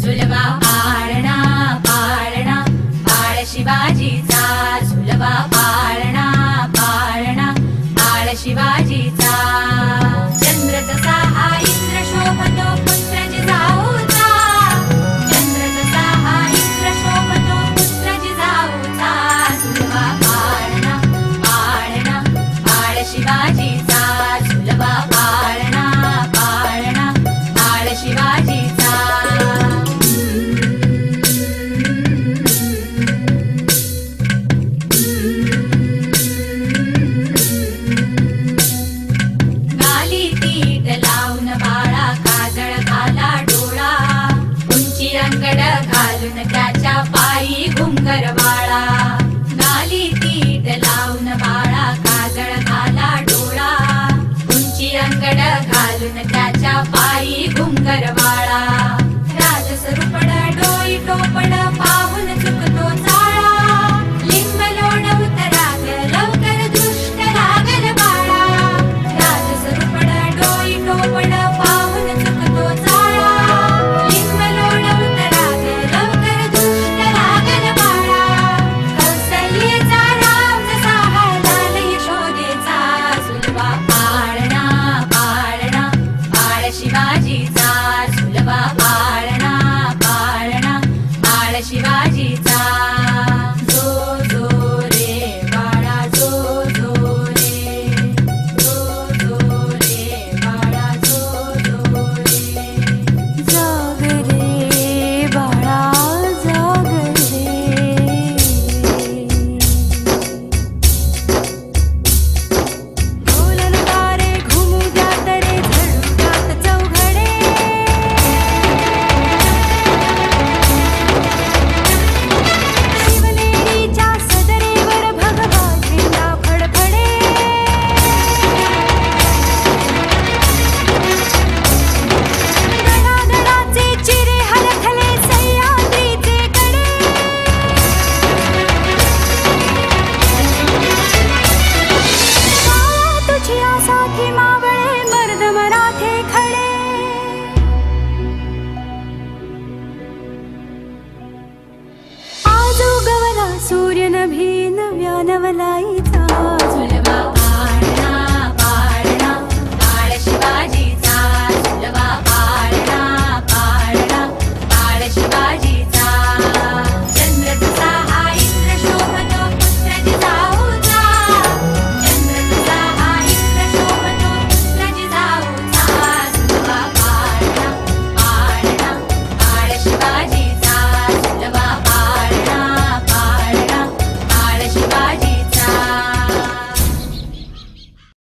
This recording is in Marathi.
झुलवा पाळणा पाळणा बाळ शिवाजीचा, झुलवा पाळणा पाळणा बाळ शिवाजीचा. चंद्र जसा हा इंद्र शोभतो पुत्र जिजाऊचा, चंद्र जसा हा इंद्र शोभतो पुत्र जिजाऊचा. झुलवा पाळणा पाळणा बाळ शिवाजीचा, झुलवा पाळणा पाळणा बाळ शिवाजीचा. गाली तीट लावून बाळा काजळ घाला डोळा, उंची अंगड घालून त्याच्या पायी घुंगर वाळा. गाली तीट लावून बाळा काजळ घाला डोळा, उंची अंगड घालून त्याच्या पायी घुंगर वाळा. राजसरूपड डोई टोपड पाहून चुकतो चाळा, लिंब लोण उतराग लवकर दृष्ट लागल बाळा. राजसरूपड डोई टोपड पाहून चुकतो चाळा, लिंब लोण उतराग लवकर दृष्ट लागल बाळा. कौसल्येचा राम जसा हळदाल यशोदेचा, झुलवा पाळणा पाळणा बाळ शिवाजीचा, झुलवा पाळणा पाळणा बाळ शिवाजीचा. जो जो रे बाळा जो जो रे, जो जो रे बाळा जो जो रे. जाग रे बाळा जाग रे. ढोलन तारे घुमू द्यात रे झळू द्यात चौघडे. शिवनेरीच्या सदरेवर भगवा झेंडा फडफडे. गडागडाचे चिरे हलखले सह्याद्रीचे कडे. माया तुझी आसाखी मावळे मर्द मराठे खडे. आज उगवला सूर्य नभी नव्या नवलाई